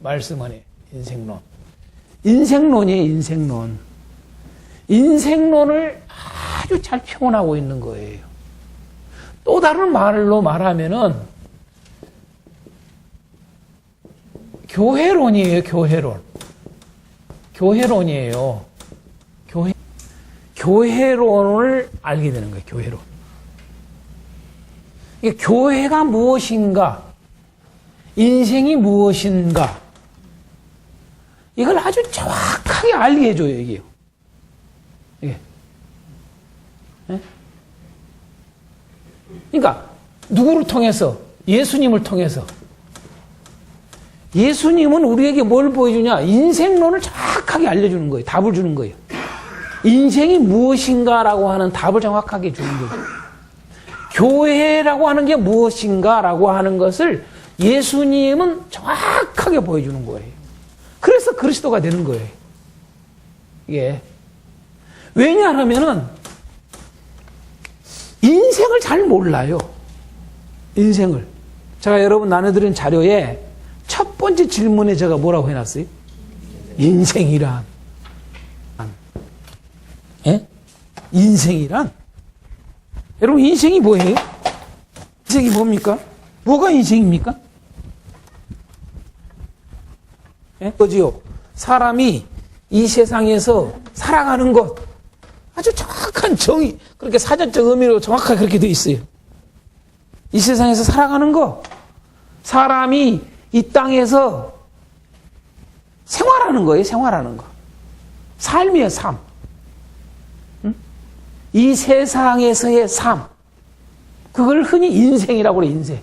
말씀 안에 인생론. 인생론이에요, 인생론. 인생론을 아주 잘 표현하고 있는 거예요. 또 다른 말로 말하면은 교회론이에요, 교회론. 교회론이에요. 교회론을 알게 되는 거예요, 교회론. 이게 교회가 무엇인가, 인생이 무엇인가, 이걸 아주 정확하게 알게 해줘요, 이게요. 이게. 네? 그러니까, 누구를 통해서? 예수님을 통해서. 예수님은 우리에게 뭘 보여주냐? 인생론을 정확하게 알려주는 거예요. 답을 주는 거예요. 인생이 무엇인가라고 하는 답을 정확하게 주는 거예요. 교회라고 하는 게 무엇인가라고 하는 것을 예수님은 정확하게 보여주는 거예요. 그래서 그리스도가 되는 거예요. 이게. 왜냐하면은 인생을 잘 몰라요. 인생을. 제가 여러분 나눠드린 자료에 첫 번째 질문에 제가 뭐라고 해놨어요? 인생이란. 예? 인생이란? 여러분 인생이 뭐예요? 인생이 뭡니까? 뭐가 인생입니까? 예? 그지요? 사람이 이 세상에서 살아가는 것, 아주 정확한 정의, 그렇게 사전적 의미로 정확하게 그렇게 되어 있어요. 이 세상에서 살아가는 것, 사람이 이 땅에서 생활하는 거예요, 생활하는 거. 삶이에요, 삶. 응? 이 세상에서의 삶. 그걸 흔히 인생이라고 그래, 인생.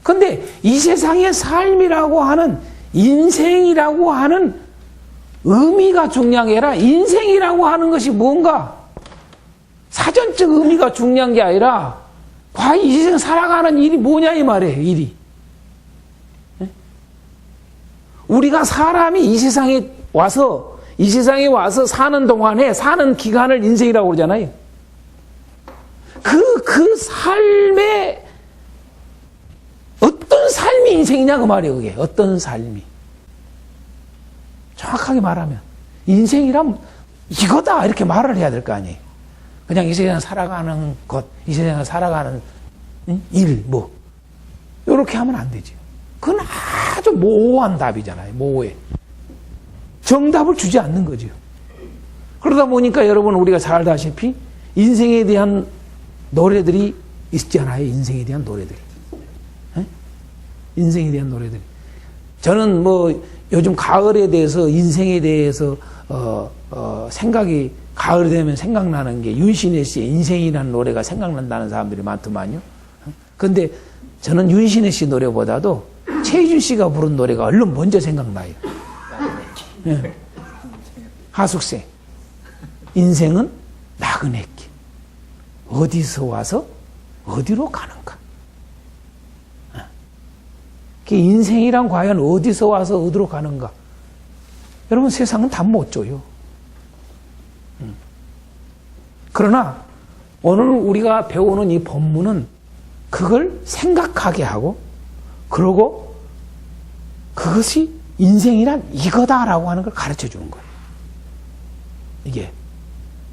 근데 이 세상의 삶이라고 하는, 인생이라고 하는 의미가 중요한 게 아니라 인생이라고 하는 것이 뭔가 사전적 의미가 중요한 게 아니라 과연 이 세상 살아가는 일이 뭐냐 이 말이에요. 일이. 우리가 사람이 이 세상에 와서 사는 동안에 사는 기간을 인생이라고 그러잖아요. 그 삶의 어떤 삶이 인생이냐 그 말이에요. 그게 어떤 삶이. 정확하게 말하면 인생이란 이거다 이렇게 말을 해야 될 거 아니에요. 그냥 이 세상 살아가는 것, 이 세상 살아가는 일, 뭐 이렇게 하면 안 되죠. 그건 아주 모호한 답이잖아요. 모호해. 정답을 주지 않는 거죠. 그러다 보니까 여러분 우리가 잘 알다시피 인생에 대한 노래들이 있잖아요. 인생에 대한 노래들이. 에? 인생에 대한 노래들이. 저는 뭐 요즘 가을에 대해서 인생에 대해서 생각이 가을이 되면 생각나는 게 윤신혜 씨의 인생이라는 노래가 생각난다는 사람들이 많더만요. 그런데 저는 윤신혜 씨 노래보다도 최희준 씨가 부른 노래가 얼른 먼저 생각나요. 네. 하숙생. 인생은 나그네 길. 어디서 와서 어디로 가는가. 인생이란 과연 어디서 와서 어디로 가는가. 여러분 세상은 답 못 줘요. 그러나 오늘 우리가 배우는 이 본문은 그걸 생각하게 하고 그러고 그것이 인생이란 이거다라고 하는 걸 가르쳐 주는 거예요. 이게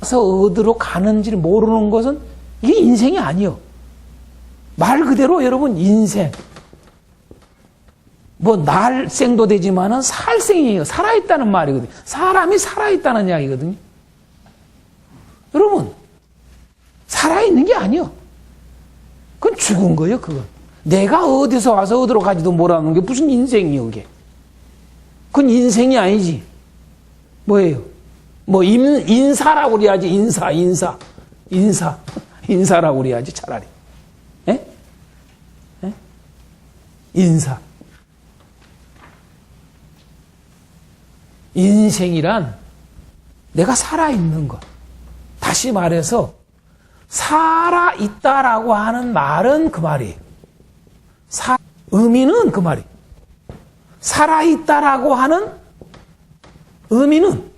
그래서 어디로 가는지를 모르는 것은 이게 인생이 아니요. 말 그대로 여러분 인생. 뭐 날생도 되지만은 살생이에요. 살아있다는 말이거든요. 사람이 살아있다는 이야기거든요. 여러분 살아있는 게 아니요. 그건 죽은 거예요. 그건 내가 어디서 와서 어디로 가지도 모르는 게 무슨 인생이요. 그게 그건 인생이 아니지. 뭐예요? 뭐 인사라고 그래야지. 인사라고 그래야지 차라리. 에? 에? 인사. 인생이란 내가 살아있는 것. 다시 말해서 살아있다라고 하는 말은 그 말이에요. 의미는 그 말이에요. 살아있다라고 하는 의미는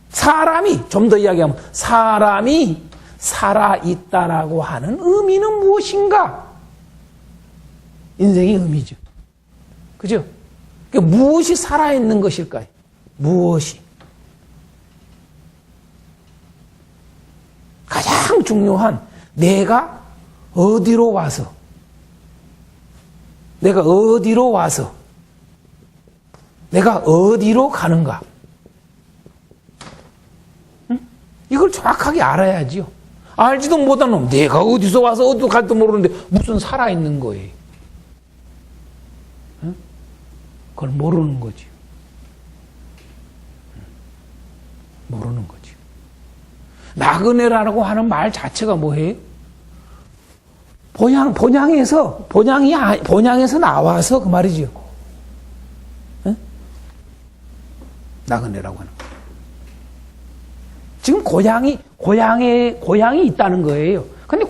사람이, 좀 더 이야기하면 사람이 살아있다라고 하는 의미는 무엇인가? 인생의 의미죠. 그죠? 그러니까 무엇이 살아있는 것일까요? 무엇이? 가장 중요한 내가 어디로 와서 내가 어디로 가는가? 응? 이걸 정확하게 알아야지요. 알지도 못한 놈, 내가 어디서 와서 어디로 갈지도 모르는데 무슨 살아있는 거예요. 응? 그걸 모르는 거지. 모르는 거지. 나그네라고 하는 말 자체가 뭐예요? 본향에서 나와서 그 말이지요. 응? 나그네라고 하는 거. 지금 고향이 있다는 거예요. 근데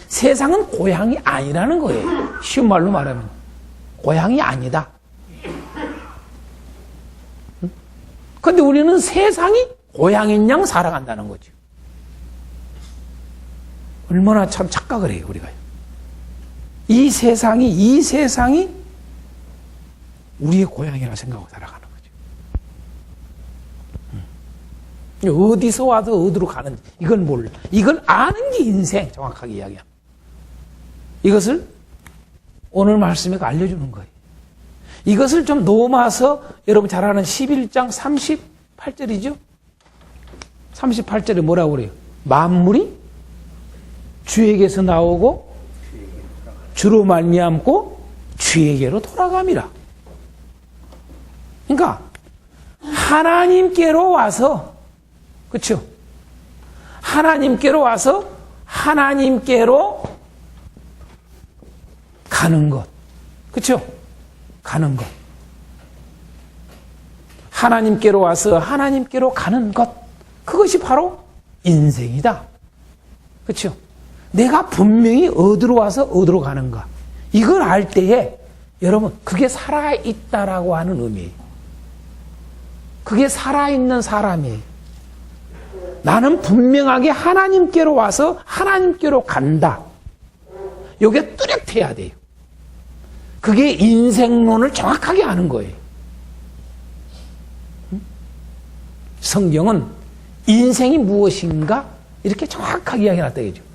세상은 고향이 아니라는 거예요. 쉬운 말로 말하면. 고향이 아니다. 응? 근데 우리는 세상이 고향인 양 살아간다는 거죠. 얼마나 참 착각을 해요, 우리가. 이 세상이 우리의 고향이라 생각하고 살아가는 거죠. 어디서 와서 어디로 가는지, 이걸 몰라. 이걸 아는 게 인생, 정확하게 이야기합니다. 이것을 오늘 말씀에 알려주는 거예요. 이것을 좀 놓아서 여러분 잘 아는 11장 38절이죠? 38절에 뭐라고 그래요? 만물이 주에게서 나오고 주로 말미암고 주에게로 돌아갑니다. 그러니까 하나님께로 와서, 그렇죠? 하나님께로 와서 하나님께로 가는 것, 그렇죠? 가는 것. 하나님께로 와서 하나님께로 가는 것, 그것이 바로 인생이다. 그렇죠? 내가 분명히 어디로 와서 어디로 가는가. 이걸 알 때에 여러분 그게 살아있다라고 하는 의미예요. 그게 살아있는 사람이에요. 나는 분명하게 하나님께로 와서 하나님께로 간다. 이게 뚜렷해야 돼요. 그게 인생론을 정확하게 아는 거예요. 성경은 인생이 무엇인가 이렇게 정확하게 이야기해놨다 이거죠.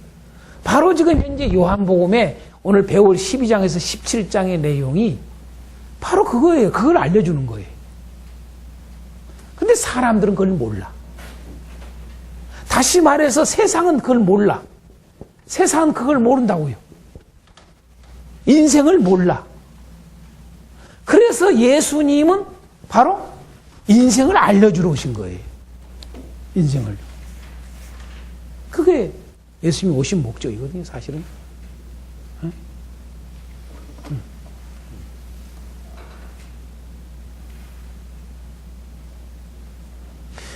바로 지금 현재 요한복음에 오늘 배울 12장에서 17장의 내용이 바로 그거예요. 그걸 알려주는 거예요. 근데 사람들은 그걸 몰라. 다시 말해서 세상은 그걸 몰라. 세상은 그걸 모른다고요. 인생을 몰라. 그래서 예수님은 바로 인생을 알려주러 오신 거예요. 인생을. 그게 예수님이 오신 목적이거든요, 사실은.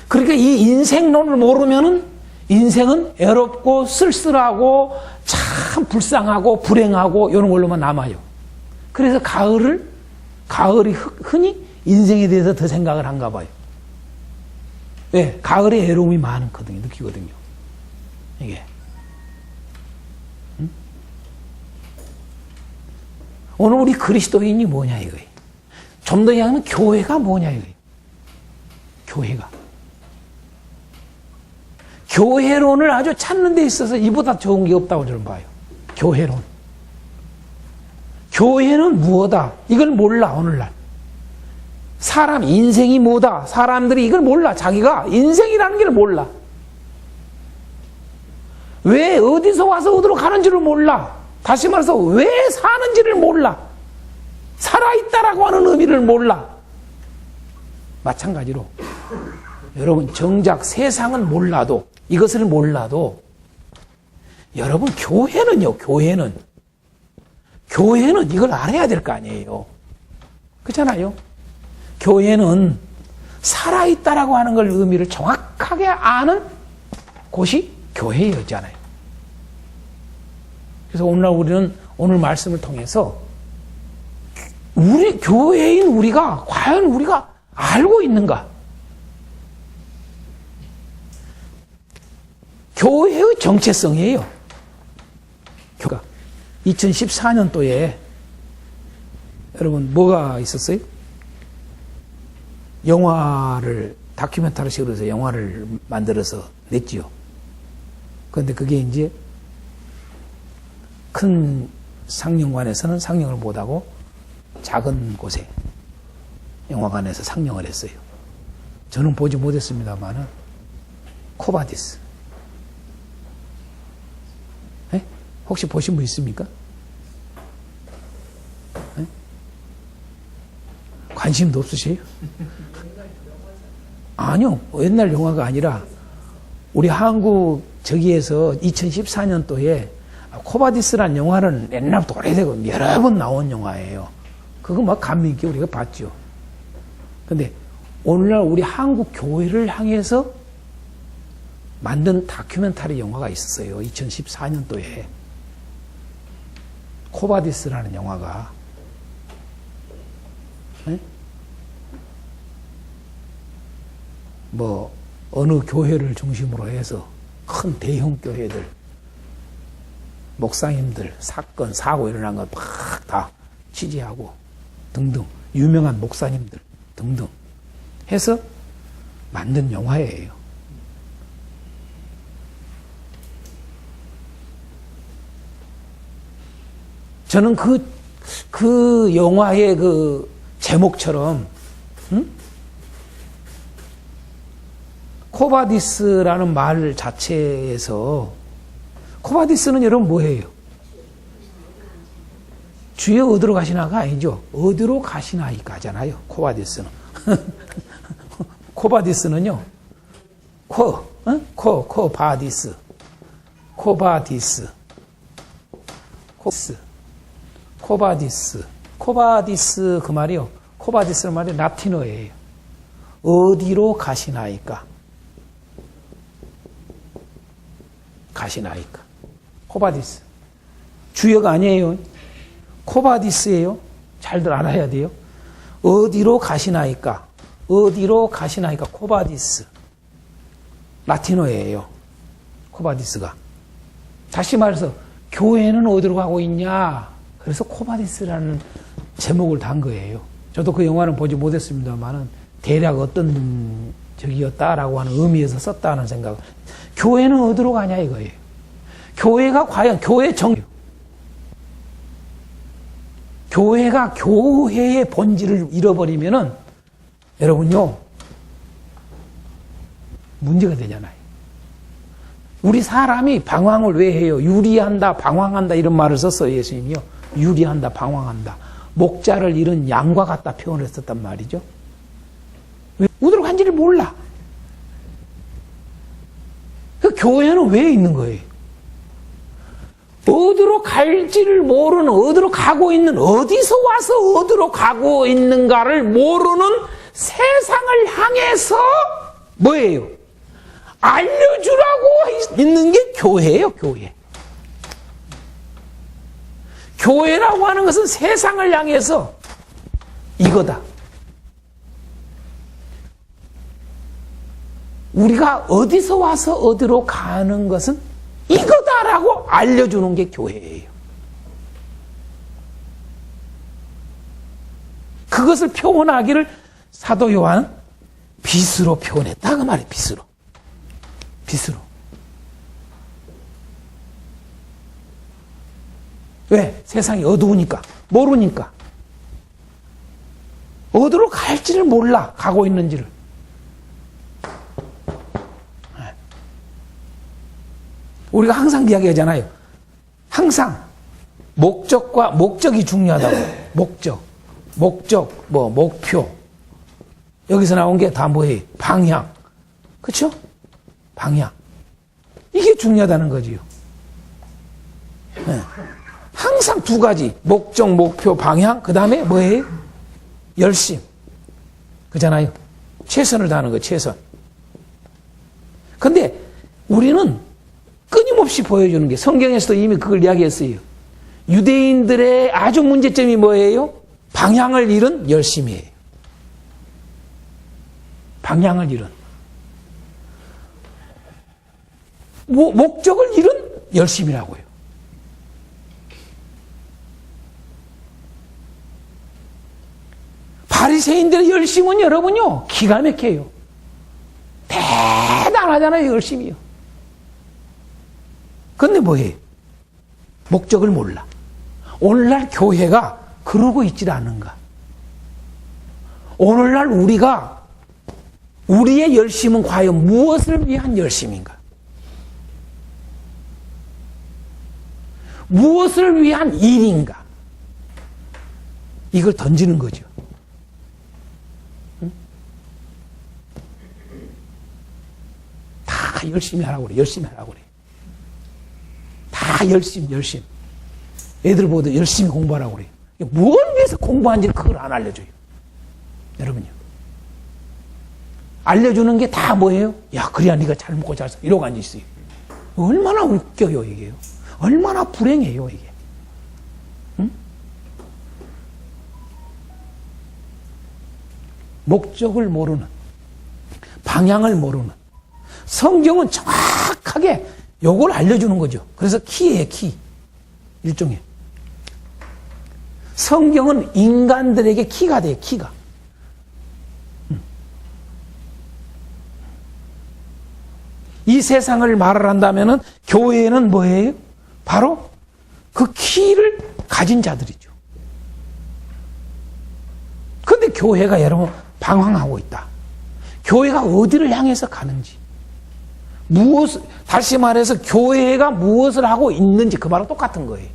그러니까 이 인생론을 모르면은 인생은 애롭고 쓸쓸하고 참 불쌍하고 불행하고 이런 걸로만 남아요. 그래서 가을이 흔히 인생에 대해서 더 생각을 한가 봐요. 왜? 가을에 애로움이 많거든요, 느끼거든요. 이게. 오늘 우리 그리스도인이 뭐냐 이거예요. 좀 더 이야기하면 교회가 뭐냐 이거예요. 교회가. 교회론을 아주 찾는 데 있어서 이보다 좋은 게 없다고 저는 봐요. 교회론. 교회는 무엇이다? 이걸 몰라, 오늘날. 사람 인생이 뭐다? 사람들이 이걸 몰라. 자기가 인생이라는 걸 몰라. 왜 어디서 와서 어디로 가는지를 몰라. 다시 말해서 왜 사는지를 몰라. 살아있다라고 하는 의미를 몰라. 마찬가지로 여러분 정작 세상은 몰라도 이것을 몰라도 여러분 교회는요. 교회는 이걸 알아야 될 거 아니에요. 그렇잖아요. 교회는 살아있다라고 하는 걸 의미를 정확하게 아는 곳이 교회였잖아요. 그래서 오늘날 우리는 오늘 말씀을 통해서 우리 교회인 우리가 과연 우리가 알고 있는가? 교회의 정체성이에요. 교회가 2014년도에 여러분, 뭐가 있었어요? 영화를, 다큐멘터리식으로 해서 영화를 만들어서 냈지요. 그런데 그게 이제 큰 상영관에서는 상영을 못하고 작은 곳에 영화관에서 상영을 했어요. 저는 보지 못했습니다만은 코바디스. 네? 혹시 보신 분 있습니까? 네? 관심도 없으세요? 아니요. 옛날 영화가 아니라 우리 한국 저기에서 2014년도에 코바디스라는 영화는 옛날부터 오래되고 여러 번 나온 영화예요. 그거 막 감명 있게 우리가 봤죠. 근데 오늘날 우리 한국 교회를 향해서 만든 다큐멘터리 영화가 있었어요. 2014년도에. 코바디스라는 영화가. 네? 뭐 어느 교회를 중심으로 해서 큰 대형 교회들, 목사님들, 사건, 사고 일어난 거 막 다 취재하고 등등, 유명한 목사님들 등등 해서 만든 영화예요. 저는 그 영화의 그 제목처럼, 코바디스라는 말 자체에서, 코바디스는 여러분 뭐예요? 주여 어디로 가시나가 아니죠. 어디로 가시나이까잖아요. 코바디스는. 코바디스는요. 코바디스. 코바디스. 코바디스. 코바디스 그 말이요. 코바디스는 말이 라틴어예요. 어디로 가시나이까? 가시나이까? 코바디스. 주여가 아니에요. 코바디스예요. 잘들 알아야 돼요. 어디로 가시나이까? 어디로 가시나이까? 코바디스. 라틴어예요. 코바디스가. 다시 말해서 교회는 어디로 가고 있냐? 그래서 코바디스라는 제목을 단 거예요. 저도 그 영화는 보지 못했습니다만은 대략 어떤 적이었다라고 하는 의미에서 썼다는 생각. 교회는 어디로 가냐 이거예요. 교회가 과연 교회가 교회의 본질을 잃어버리면은 여러분요 문제가 되잖아요. 우리 사람이 방황을 왜 해요? 유리한다, 방황한다 이런 말을 썼어요. 예수님이요. 유리한다, 방황한다. 목자를 잃은 양과 같다 표현을 했었단 말이죠. 왜? 어디로 간지를 몰라. 그 교회는 왜 있는 거예요? 어디로 갈지를 모르는, 어디로 가고 있는, 어디서 와서 어디로 가고 있는가를 모르는 세상을 향해서 뭐예요? 알려주라고 있는 게 교회예요, 교회. 교회라고 하는 것은 세상을 향해서 이거다. 우리가 어디서 와서 어디로 가는 것은 이거다라고 알려주는 게 교회예요. 그것을 표현하기를 사도 요한은 빛으로 표현했다. 그 말이에요. 빛으로. 빛으로. 왜? 세상이 어두우니까. 모르니까. 어디로 갈지를 몰라. 가고 있는지를. 우리가 항상 이야기하잖아요. 항상 목적이 중요하다고. 목적, 목표. 여기서 나온 게 다 뭐예요? 방향. 그렇죠? 방향. 이게 중요하다는 거지요. 네. 항상 두 가지. 목적, 목표, 방향. 그 다음에 뭐예요? 열심. 그잖아요. 최선을 다하는 거, 최선. 근데 우리는 끊임없이 보여주는 게 성경에서도 이미 그걸 이야기했어요. 유대인들의 아주 문제점이 뭐예요? 방향을 잃은 열심이에요. 방향을 잃은. 목적을 잃은 열심이라고요. 바리새인들의 열심은 여러분요 기가 막혀요. 대단하잖아요, 열심이요. 근데 뭐해? 목적을 몰라. 오늘날 교회가 그러고 있질 않은가? 오늘날 우리의 열심은 과연 무엇을 위한 열심인가? 무엇을 위한 일인가? 이걸 던지는 거죠. 응? 다 열심히 하라고 그래. 열심히 하라고 그래. 다 열심히. 애들 보고도 열심히 공부하라고 그래. 뭘 위해서 공부하는지 그걸 안 알려줘요. 여러분요. 알려주는 게 다 뭐예요? 야, 그래야 네가 잘 먹고 잘 살. 이러고 앉아있어요. 얼마나 웃겨요, 이게요. 얼마나 불행해요, 이게. 응? 목적을 모르는, 방향을 모르는. 성경은 정확하게 요걸 알려주는 거죠. 그래서 키예요, 키. 일종의. 성경은 인간들에게 키가 돼요, 키가. 이 세상을 말을 한다면은 교회는 뭐예요? 바로 그 키를 가진 자들이죠. 그런데 교회가 여러분 방황하고 있다. 교회가 어디를 향해서 가는지, 다시 말해서 교회가 무엇을 하고 있는지 그 말은 똑같은 거예요.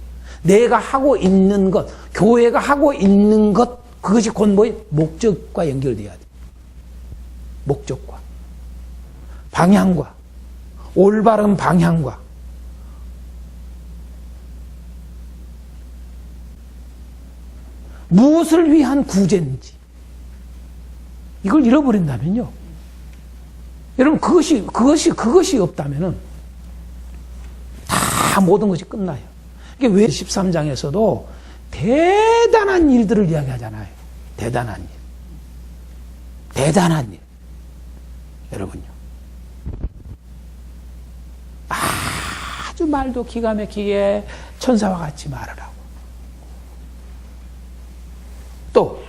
내가 하고 있는 것, 교회가 하고 있는 것, 그것이 곧 뭐예요? 목적과 연결돼야 돼. 목적과 방향과 올바른 방향과 무엇을 위한 구제인지 이걸 잃어버린다면요. 여러분 그것이 없다면은 다 모든 것이 끝나요. 이게 왜 13장에서도 대단한 일들을 이야기하잖아요. 대단한 일. 대단한 일. 여러분요. 아주 말도 기가 막히게 천사와 같이 말을 하고. 또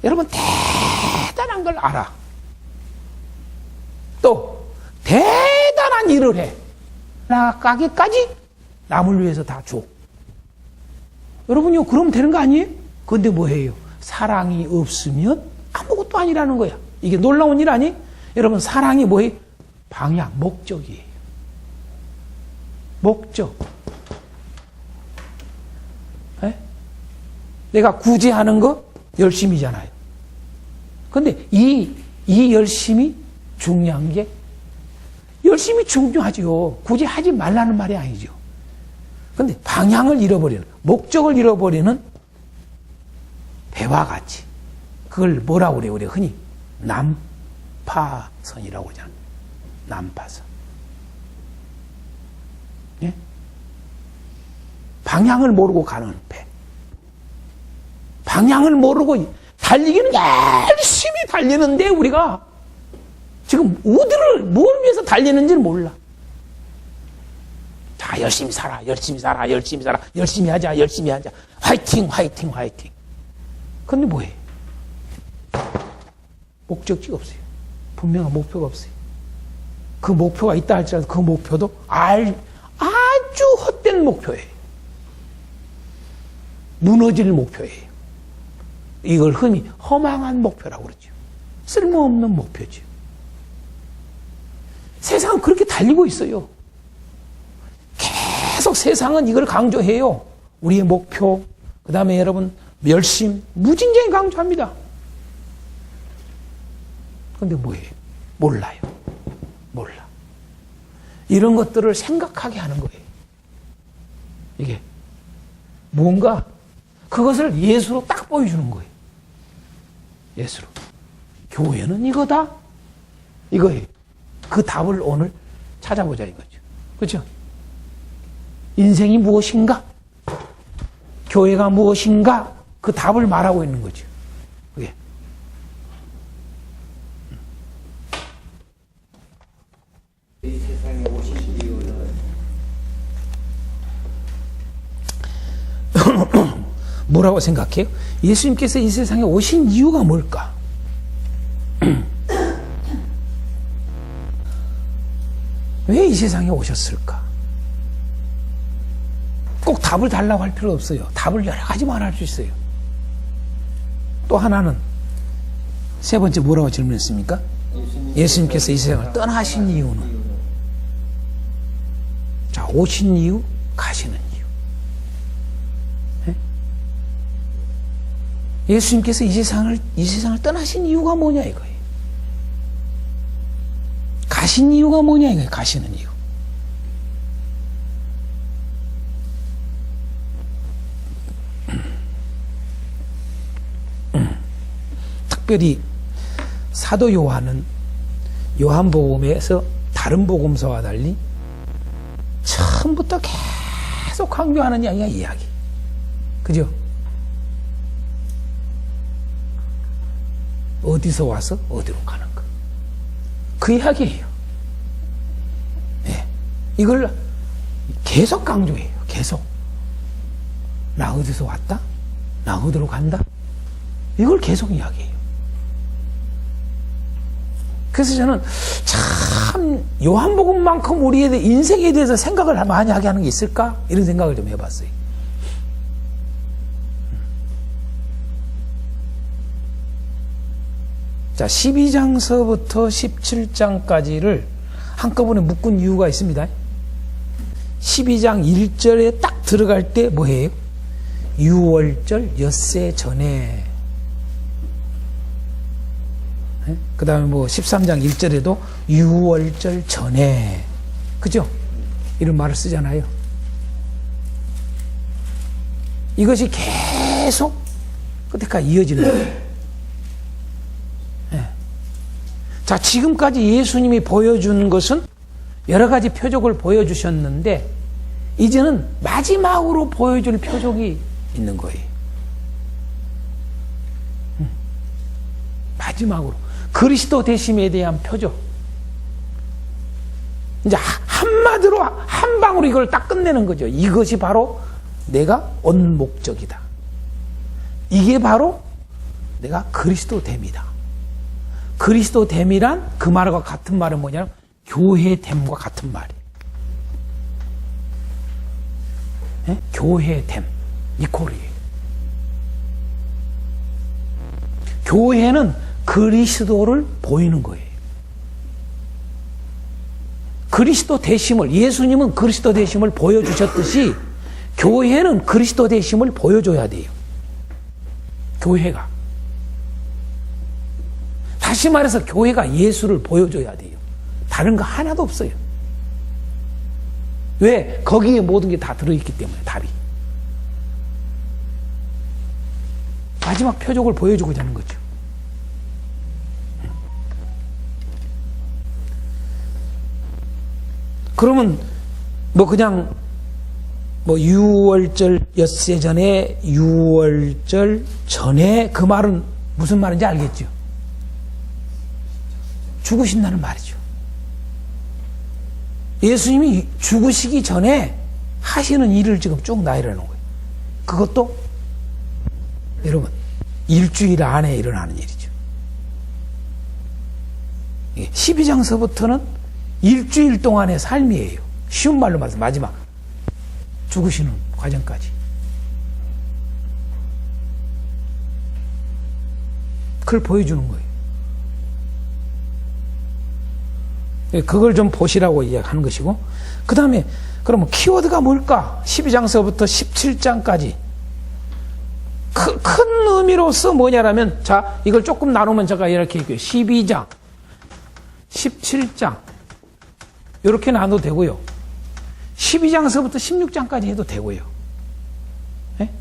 여러분 대단한 걸 알아. 또 대단한 일을 해. 나가기까지 남을 위해서 다 줘. 여러분요, 그러면 되는 거 아니에요? 그런데 뭐예요? 사랑이 없으면 아무것도 아니라는 거야. 이게 놀라운 일 아니? 여러분, 사랑이 뭐예요? 방향, 목적이에요. 목적. 에? 내가 굳이 하는 거 열심이잖아요. 그런데 이 열심이 중요한 게, 열심히 중요하죠. 굳이 하지 말라는 말이 아니죠. 그런데 방향을 잃어버리는, 목적을 잃어버리는 배와 같이, 그걸 뭐라고 그래요? 우리 흔히 난파선이라고 하잖아요. 난파선. 예? 방향을 모르고 가는 배. 방향을 모르고 달리기는 열심히 달리는데 우리가 지금 어디를 뭘 위해서 달리는지를 몰라. 자, 열심히 살아, 열심히 살아, 열심히 살아, 열심히 하자, 열심히 하자. 화이팅, 화이팅, 화이팅. 근데 뭐해? 목적지가 없어요. 분명한 목표가 없어요. 그 목표가 있다 할지라도 그 목표도 아주 헛된 목표예요. 무너질 목표예요. 이걸 흔히 허망한 목표라고 그러죠. 쓸모없는 목표죠. 세상은 그렇게 달리고 있어요. 계속 세상은 이걸 강조해요. 우리의 목표, 그 다음에 여러분 열심, 무진장이 강조합니다. 그런데 뭐예요? 몰라요. 몰라. 이런 것들을 생각하게 하는 거예요. 이게 뭔가 그것을 예수로 딱 보여주는 거예요. 예수로. 교회는 이거다. 이거예요. 그 답을 오늘 찾아보자 이거죠. 그렇죠? 인생이 무엇인가? 교회가 무엇인가? 그 답을 말하고 있는 거죠. 그게. 이 세상에 오신 이유는 뭐라고 생각해요? 예수님께서 이 세상에 오신 이유가 뭘까? 왜 이 세상에 오셨을까? 꼭 답을 달라고 할 필요 없어요. 답을 여러 가지 말할 수 있어요. 또 하나는 세 번째 뭐라고 질문했습니까? 예수님께서 이 세상을 떠나신 이유는, 자, 오신 이유, 가시는 이유. 네? 예수님께서 이 세상을 떠나신 이유가 뭐냐 이거예요. 가신 이유가 뭐냐 이거예요. 가시는 이유. 특별히 사도 요한은 요한복음에서 다른 복음서와 달리 처음부터 계속 강조하는 이야기가 이야기. 그죠? 어디서 와서 어디로 가는 거. 그 이야기예요. 네. 이걸 계속 강조해요. 계속. 나 어디서 왔다? 나 어디로 간다? 이걸 계속 이야기해요. 그래서 저는 참 요한복음만큼 우리의 인생에 대해서 생각을 많이 하게 하는 게 있을까? 이런 생각을 좀 해봤어요. 자, 12장서부터 17장까지를 한꺼번에 묶은 이유가 있습니다. 12장 1절에 딱 들어갈 때 뭐예요? 6월절 엿새 전에. 그 다음에 뭐 13장 1절에도 6월절 전에. 그죠? 이런 말을 쓰잖아요. 이것이 계속 끝에까지 이어지는 거예요. 자, 지금까지 예수님이 보여준 것은 여러 가지 표적을 보여주셨는데, 이제는 마지막으로 보여줄 표적이 있는 거예요. 마지막으로. 그리스도 되심에 대한 표적. 이제 한마디로, 한 방으로 이걸 딱 끝내는 거죠. 이것이 바로 내가 온 목적이다. 이게 바로 내가 그리스도 됨이다. 그리스도 됨이란 그 말과 같은 말은 뭐냐면 교회 됨과 같은 말이에요. 네? 교회 됨, 이퀄이에요. 교회는 그리스도를 보이는 거예요. 그리스도 되심을, 예수님은 그리스도 되심을 보여주셨듯이 교회는 그리스도 되심을 보여줘야 돼요. 교회가. 다시 말해서 교회가 예수를 보여줘야 돼요. 다른 거 하나도 없어요. 왜? 거기에 모든 게 다 들어있기 때문에, 답이. 마지막 표적을 보여주고자 하는 거죠. 그러면 뭐 그냥 뭐 6월절 엿새 전에 6월절 전에 그 말은 무슨 말인지 알겠죠? 죽으신다는 말이죠. 예수님이 죽으시기 전에 하시는 일을 지금 쭉 나열해 놓은 거예요. 그것도 여러분 일주일 안에 일어나는 일이죠. 12장서부터는 일주일 동안의 삶이에요. 쉬운 말로 말해서 마지막 죽으시는 과정까지. 그걸 보여주는 거예요. 그걸 좀 보시라고 이야기하는 것이고, 그 다음에 그러면 키워드가 뭘까? 12장서부터 17장까지 큰 의미로서 뭐냐라면, 자, 이걸 조금 나누면 제가 이렇게 얘기해요. 12장, 17장 이렇게 나눠도 되고요. 12장서부터 16장까지 해도 되고요. 네?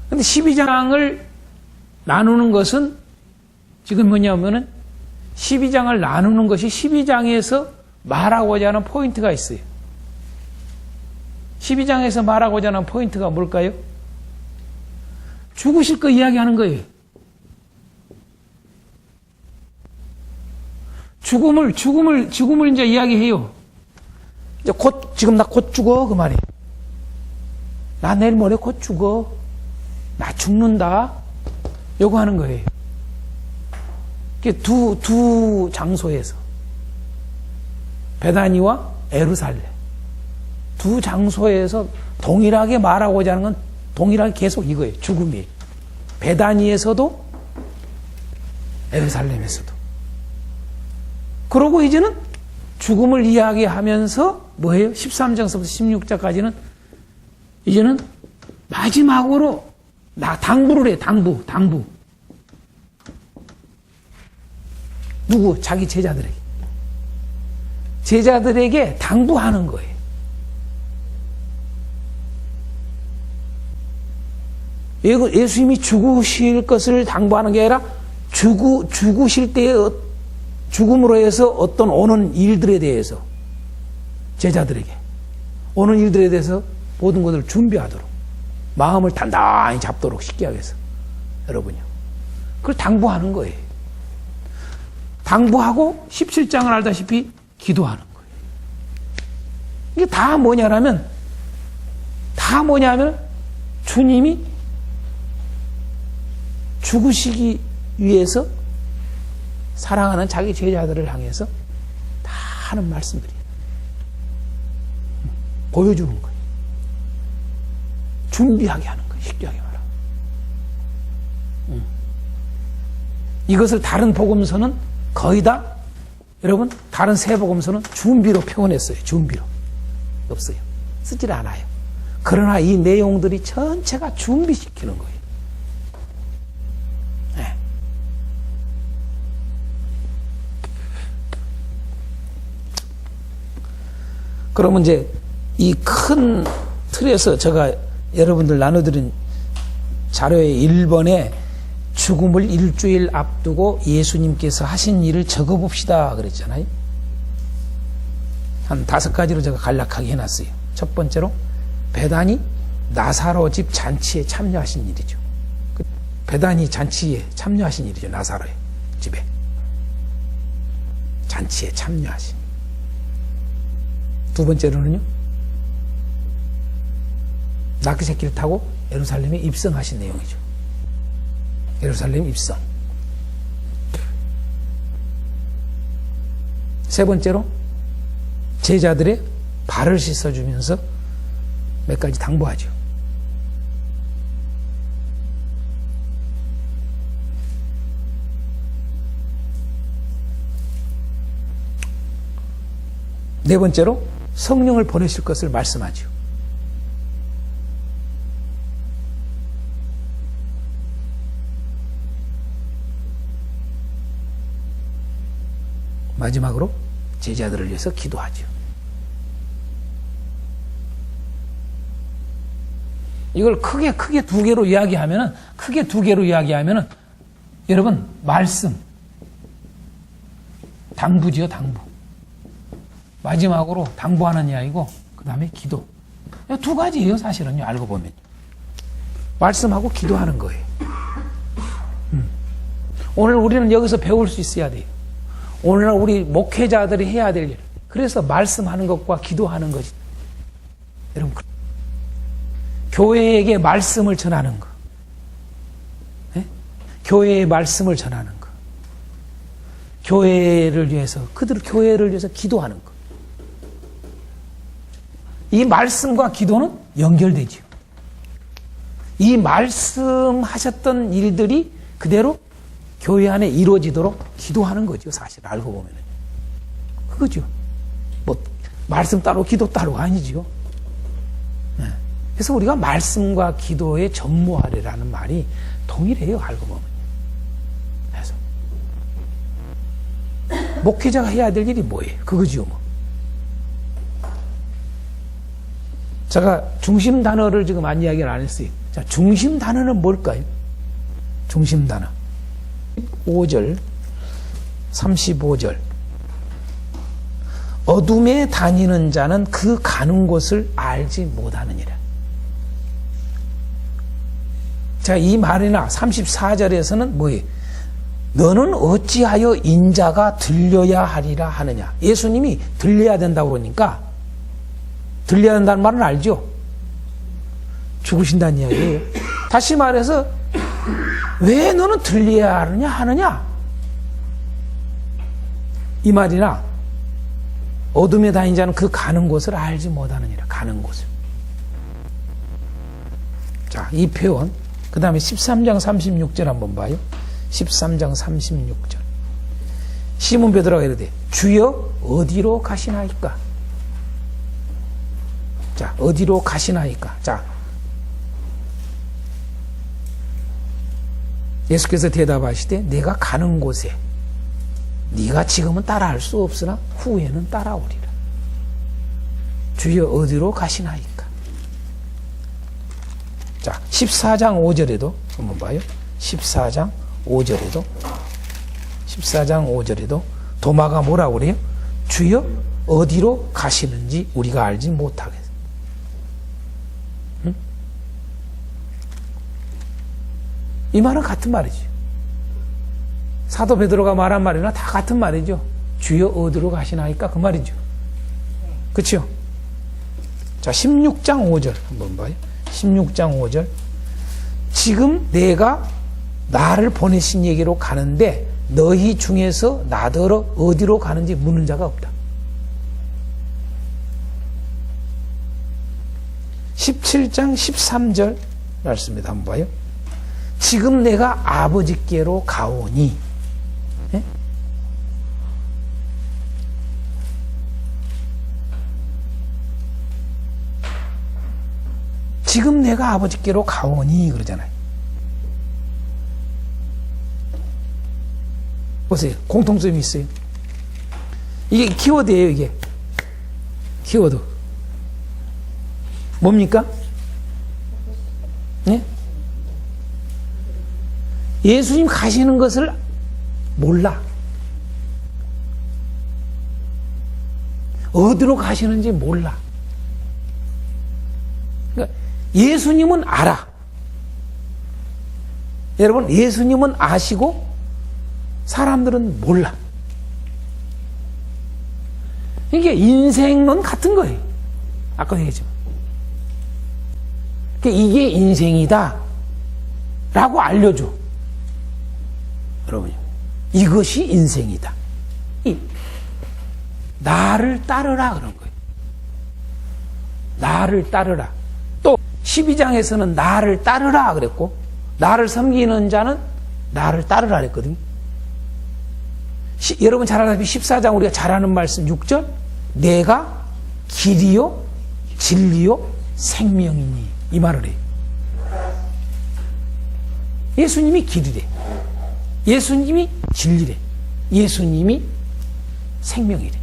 근데 12장을 나누는 것은 지금 뭐냐면은 12장을 나누는 것이 12장에서 말하고자 하는 포인트가 있어요. 12장에서 말하고자 하는 포인트가 뭘까요? 죽으실 거 이야기하는 거예요. 죽음을 이제 이야기해요. 이제 지금 나 곧 죽어, 그 말이에요. 나 내일 모레 곧 죽어. 나 죽는다. 요거 하는 거예요. 두 장소에서. 베다니와 예루살렘 두 장소에서 동일하게 말하고자 하는 건 동일하게 계속 이거예요. 죽음이에요. 베다니에서도 예루살렘에서도. 그러고 이제는 죽음을 이야기하면서 뭐예요? 13장서부터 16장까지는 이제는 마지막으로 당부를 해요. 당부. 누구? 자기 제자들에게 당부하는 거예요. 예수님이 죽으실 것을 당부하는 게 아니라 죽으실 때의 죽음으로 해서 어떤 오는 일들에 대해서 제자들에게 오는 일들에 대해서 모든 것을 준비하도록 마음을 단단히 잡도록 쉽게 하기 위해서 여러분요. 그걸 당부하는 거예요. 당부하고 17장을 알다시피 기도하는 거예요. 이게 다 뭐냐면 주님이 죽으시기 위해서 사랑하는 자기 제자들을 향해서 다 하는 말씀들이에요. 보여주는 거예요. 준비하게 하는 거예요. 쉽게 하게 말하면. 이것을 다른 복음서는 거의 다 여러분 다른 세 복음서는 준비로 표현했어요. 준비로. 없어요. 쓰질 않아요. 그러나 이 내용들이 전체가 준비시키는 거예요. 네. 그러면 이제 이 큰 틀에서 제가 여러분들 나눠드린 자료의 1번에 죽음을 일주일 앞두고 예수님께서 하신 일을 적어봅시다 그랬잖아요. 한 5가지로 제가 간략하게 해놨어요. 첫 번째로 베다니 나사로 집 잔치에 참여하신 일이죠. 베다니 잔치에 참여하신 일이죠. 나사로의 집에 잔치에 참여하신. 두 번째로는요, 낙새끼를 타고 예루살렘에 입성하신 내용이죠. 예루살렘 입성. 세 번째로 제자들의 발을 씻어주면서 몇 가지 당부하죠. 네 번째로 성령을 보내실 것을 말씀하죠. 마지막으로 제자들을 위해서 기도하죠. 이걸 크게 두 개로 이야기하면은 여러분 말씀 당부지요. 당부. 마지막으로 당부하는 이야기고 그 다음에 기도. 두 가지예요. 사실은요. 알고 보면 말씀하고 기도하는 거예요. 오늘 우리는 여기서 배울 수 있어야 돼요. 오늘 우리 목회자들이 해야 될 일. 그래서 말씀하는 것과 기도하는 거지. 여러분, 교회에게 말씀을 전하는 거. 네? 교회의 말씀을 전하는 거. 교회를 위해서, 교회를 위해서 기도하는 거. 이 말씀과 기도는 연결되죠. 이 말씀하셨던 일들이 그대로 교회 안에 이루어지도록 기도하는 거죠. 사실 알고 보면은. 그거죠. 뭐 말씀 따로 기도 따로가 아니죠. 네. 그래서 우리가 말씀과 기도에 전무하리라는 말이 동일해요. 알고 보면. 그래서 목회자가 해야 될 일이 뭐예요? 그거죠. 뭐. 제가 중심 단어를 지금 이야기를 안 했어요. 자, 중심 단어는 뭘까요? 중심 단어. 5절, 35절. 어둠에 다니는 자는 그 가는 곳을 알지 못하느니라. 자, 이 말이나 34절에서는 뭐예요? 너는 어찌하여 인자가 들려야 하리라 하느냐. 예수님이 들려야 된다고 그러니까 들려야 된다는 말은 알죠? 죽으신다는 이야기예요. 다시 말해서 왜 너는 들려야 하느냐? 이 말이나 어둠에 다닌 자는 그 가는 곳을 알지 못하느니라. 가는 곳을. 자, 이 표현. 그 다음에 13장 36절 한번 봐요. 13장 36절. 시몬 베드로가 이르되 주여 어디로 가시나이까? 자, 어디로 가시나이까? 자, 예수께서 대답하시되 내가 가는 곳에 네가 지금은 따라할 수 없으나 후에는 따라오리라. 주여 어디로 가시나이까? 자, 14장 5절에도 한번 봐요. 14장 5절에도 도마가 뭐라고 그래요? 주여 어디로 가시는지 우리가 알지 못하겠어. 응? 이 말은 같은 말이죠. 사도 베드로가 말한 말이나 다 같은 말이죠. 주여 어디로 가시나이까? 그 말이죠. 그렇죠? 자, 16장 5절 한번 봐요. 16장 5절. 지금 내가 나를 보내신 얘기로 가는데 너희 중에서 나더러 어디로 가는지 묻는 자가 없다. 17장 13절 말씀입니다. 한번 봐요. 지금 내가 아버지께로 가오니. 예? 지금 내가 아버지께로 가오니 그러잖아요. 보세요. 공통점이 있어요. 이게 키워드예요, 이게. 키워드. 뭡니까? 네? 예수님 가시는 것을 몰라. 어디로 가시는지 몰라. 그러니까 예수님은 알아. 여러분, 예수님은 아시고 사람들은 몰라. 이게 인생론 같은 거예요. 아까 얘기했지만. 이게 인생이다 라고 알려줘. 여러분, 이것이 인생이다. 나를 따르라 그런 거예요. 나를 따르라. 또 12장에서는 나를 따르라 그랬고, 나를 섬기는 자는 나를 따르라 그랬거든요. 여러분 잘 아다시피 14장 우리가 잘 아는 말씀 6절. 내가 길이요 진리요 생명이니. 이 말을 해요. 예수님이 길이래. 예수님이 진리래. 예수님이 생명이래.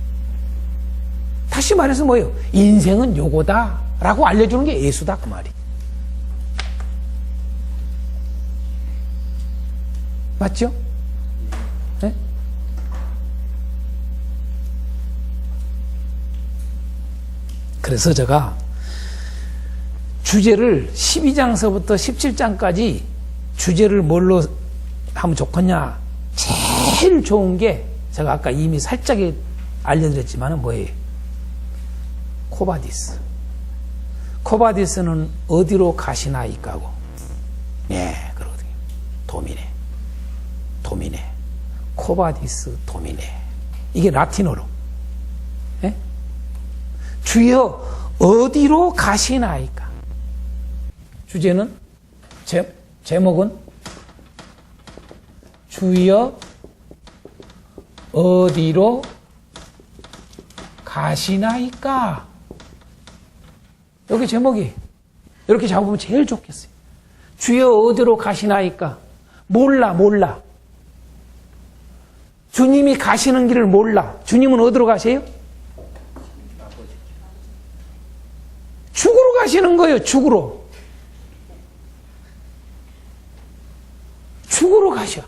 다시 말해서 뭐예요? 인생은 요거다 라고 알려주는 게 예수다 그 말이. 맞죠? 네? 그래서 제가 주제를 12장서부터 17장까지 주제를 뭘로 하면 좋겠냐. 제일 좋은 게 제가 아까 이미 살짝 알려드렸지만 뭐예요? 코바디스. 코바디스는 어디로 가시나이까고. 예, 그러거든요. 도미네. 코바디스 도미네. 이게 라틴어로. 예? 주여 어디로 가시나이까. 주제는 제목은 주여 어디로 가시나이까. 여기 제목이 이렇게 잡으면 제일 좋겠어요. 주여 어디로 가시나이까. 몰라. 주님이 가시는 길을 몰라. 주님은 어디로 가세요? 죽으러 가시는 거예요. 죽으러 가셔.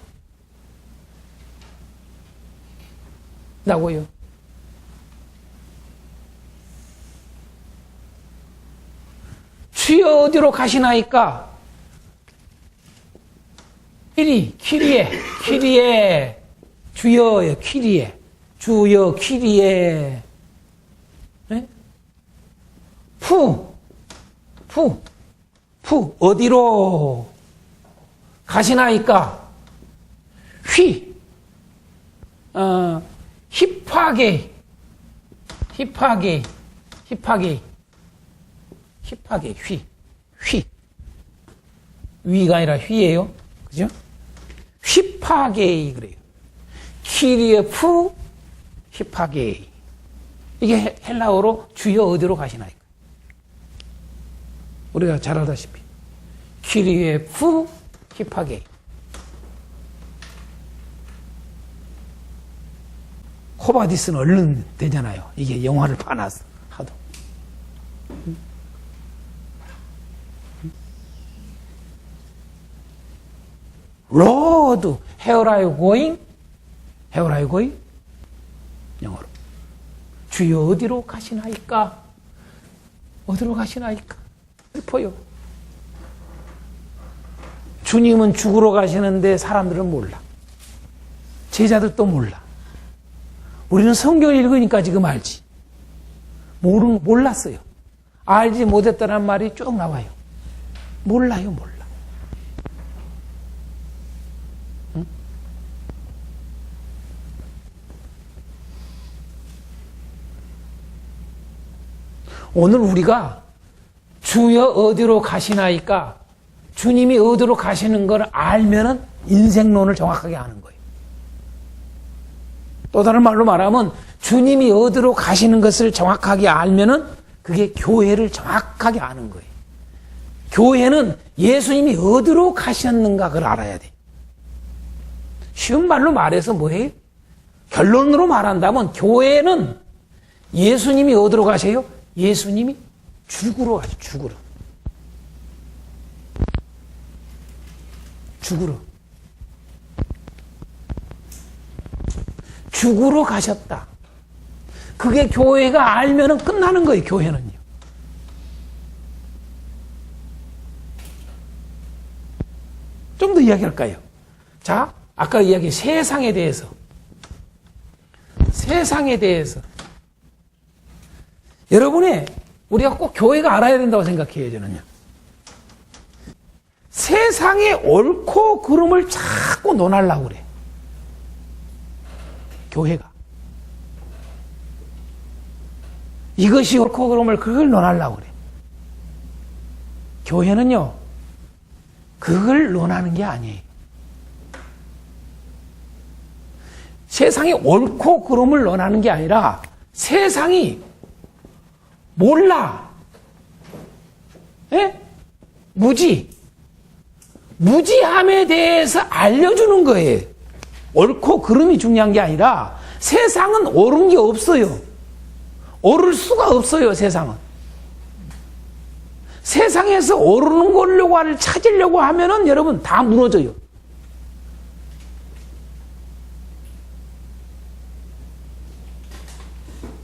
라고요. 주여 어디로 가시나이까? 퀴리에 주여의 퀴리에 주여 퀴리에. 네? 푸 어디로 가시나이까? 힙하게 힙하게, 휘. 위가 아니라 휘예요. 그죠? 휘파게이 그래요. 키리에프 휘파게이. 이게 헬라어로 주여 어디로 가시나이까? 우리가 잘 알다시피 키리에프 휘파게이. 코바디스는 얼른 되잖아요. 이게 영화를 파놨어. 하도. 로드, where are you going? Where are you going? 영어로. 주여 어디로 가시나이까? 어디로 가시나이까? 슬퍼요. 주님은 죽으러 가시는데 사람들은 몰라. 제자들도 몰라. 우리는 성경을 읽으니까 지금 알지. 몰랐어요. 알지 못했다는 말이 쭉 나와요. 몰라요, 몰라. 응? 오늘 우리가 주여 어디로 가시나이까? 주님이 어디로 가시는 걸 알면은 인생론을 정확하게 아는 거예요. 또 다른 말로 말하면 주님이 어디로 가시는 것을 정확하게 알면은 그게 교회를 정확하게 아는 거예요. 교회는 예수님이 어디로 가셨는가 그걸 알아야 돼. 쉬운 말로 말해서 뭐예요? 결론으로 말한다면 교회는 예수님이 어디로 가세요? 예수님이 죽으러 가죠. 죽으러. 죽으러 가셨다. 그게 교회가 알면은 끝나는 거예요, 교회는요. 좀 더 이야기할까요? 자, 아까 이야기 세상에 대해서. 여러분이 우리가 꼭 교회가 알아야 된다고 생각해요, 저는요. 세상의 옳고 그름을 자꾸 논하려고 그래. 교회가. 이것이 옳고 그름을 그걸 논하려고 그래. 교회는요, 그걸 논하는 게 아니에요. 세상이 옳고 그름을 논하는 게 아니라 세상이 몰라. 예? 무지함에 대해서 알려주는 거예요. 옳고 그름이 중요한 게 아니라 세상은 옳은 게 없어요. 옳을 수가 없어요, 세상은. 세상에서 옳은 걸로 찾으려고 하면은 여러분 다 무너져요.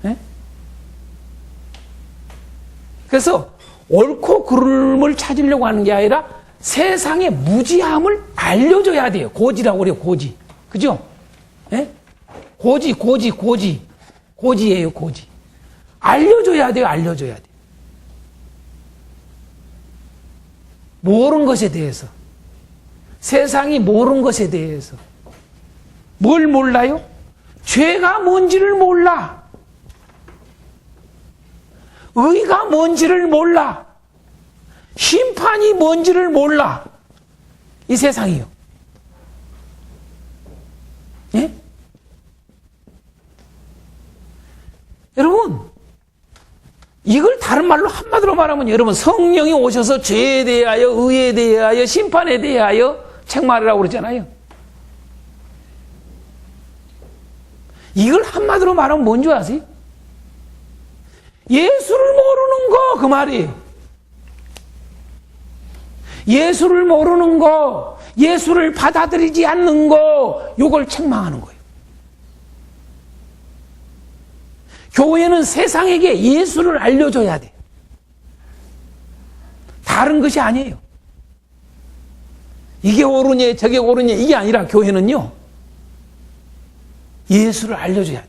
네? 그래서 옳고 그름을 찾으려고 하는 게 아니라 세상의 무지함을 알려줘야 돼요. 고지라고 그래요, 고지. 그죠? 네? 고지예요, 고지. 알려줘야 돼요, 알려줘야 돼요. 모르는 것에 대해서. 세상이 모르는 것에 대해서. 뭘 몰라요? 죄가 뭔지를 몰라. 의가 뭔지를 몰라. 심판이 뭔지를 몰라. 이 세상이요. 예? 여러분, 이걸 다른 말로 한마디로 말하면 여러분 성령이 오셔서 죄에 대하여 의에 대하여 심판에 대하여 책말이라고 그러잖아요. 이걸 한마디로 말하면 뭔지 아세요? 예수를 모르는 거 그 말이에요. 예수를 모르는 거, 예수를 받아들이지 않는 거, 요걸 책망하는 거예요. 교회는 세상에게 예수를 알려줘야 돼. 다른 것이 아니에요. 이게 옳으냐 저게 옳으냐 이게 아니라 교회는요, 예수를 알려줘야 돼.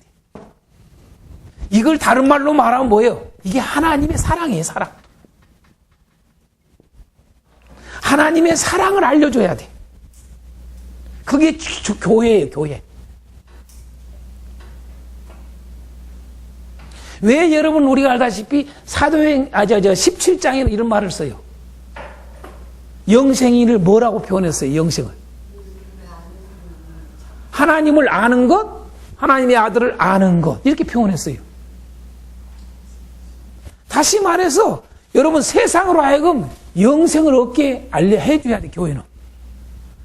이걸 다른 말로 말하면 뭐예요? 이게 하나님의 사랑이에요, 사랑. 하나님의 사랑을 알려줘야 돼. 그게 교회예요, 교회. 왜 여러분 우리가 알다시피 사도행 17장에는 이런 말을 써요. 영생이를 뭐라고 표현했어요? 영생을. 하나님을 아는 것, 하나님의 아들을 아는 것 이렇게 표현했어요. 다시 말해서 여러분 세상으로 하여금 영생을 얻게 해줘야 돼. 교회는.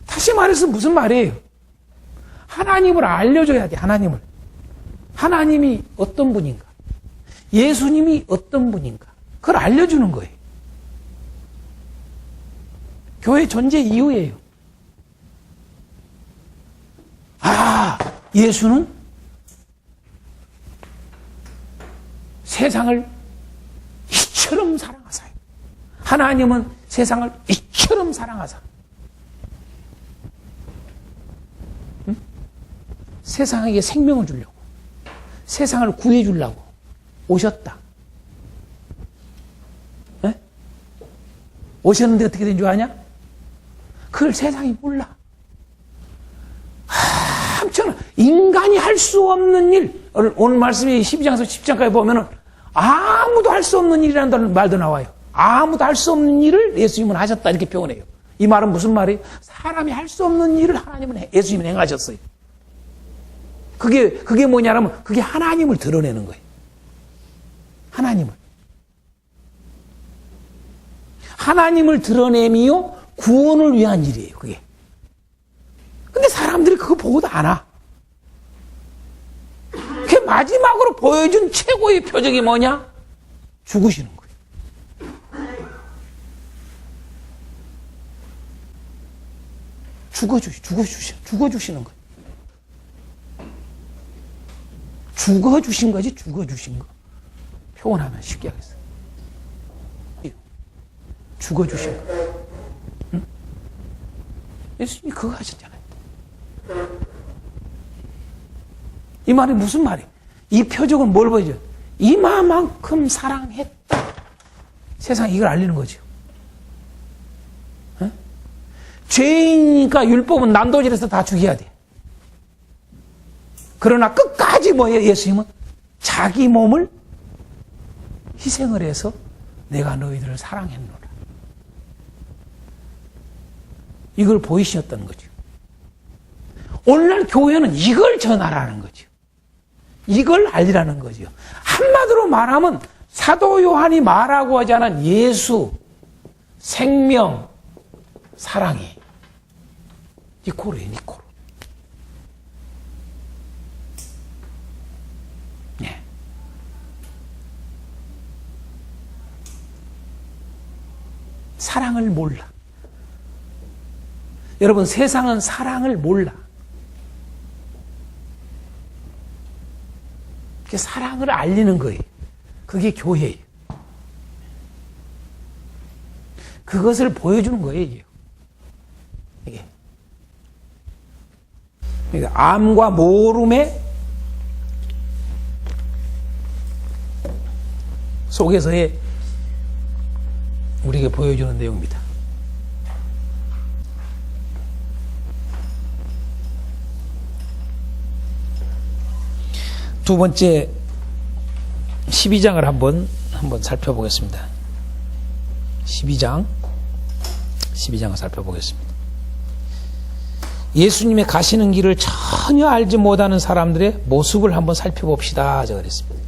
다시 말해서 무슨 말이에요? 하나님을 알려줘야 돼. 하나님을. 하나님이 어떤 분인가? 예수님이 어떤 분인가? 그걸 알려주는 거예요. 교회 존재 이유예요. 아, 예수는 세상을 이처럼 사랑하사요. 하나님은 세상을 이처럼 사랑하사. 응? 세상에게 생명을 주려고, 세상을 구해주려고 오셨다. 네? 오셨는데 어떻게 된 줄 아냐? 그걸 세상이 몰라. 한참 인간이 할 수 없는 일, 오늘 말씀이 12장에서 10장까지 보면은 아무도 할 수 없는 일이라는 말도 나와요. 아무도 할 수 없는 일을 예수님은 하셨다 이렇게 표현해요. 이 말은 무슨 말이에요? 사람이 할 수 없는 일을 예수님은 행하셨어요. 그게 뭐냐면 그게 하나님을 드러내는 거예요. 하나님을 드러내미요 구원을 위한 일이에요. 그게. 근데 사람들이 그거 보고도 안 와. 그 마지막으로 보여준 최고의 표적이 뭐냐? 죽으시는 거예요. 죽어주시는 거예요. 죽어주신 거지, 죽어주신 거. 표현하면 쉽게 하겠어요. 죽어주신 거. 응? 예수님이 그거 하셨잖아요. 이 말이 무슨 말이에요? 이 표적은 뭘 보여줘요? 이마만큼 사랑했다. 세상에 이걸 알리는 거죠. 응? 죄인이니까 율법은 난도질해서 다 죽여야 돼. 그러나 끝까지 뭐예요? 예수님은 자기 몸을 희생을 해서 내가 너희들을 사랑했노라. 이걸 보이셨던 거죠. 오늘날 교회는 이걸 전하라는 거죠. 이걸 알리라는 거죠. 한마디로 말하면 사도 요한이 말하고 하지 않은 예수, 생명, 사랑이 니코르예요, 니코르. 네. 사랑을 몰라. 여러분, 세상은 사랑을 몰라. 그게 사랑을 알리는 거예요. 그게 교회예요. 그것을 보여주는 거예요. 이게. 그러니까 암과 모름의 속에서의 우리에게 보여주는 내용입니다. 두 번째 12장을 한번 살펴보겠습니다. 12장을 살펴보겠습니다. 예수님의 가시는 길을 전혀 알지 못하는 사람들의 모습을 한번 살펴봅시다. 제가 그랬습니다.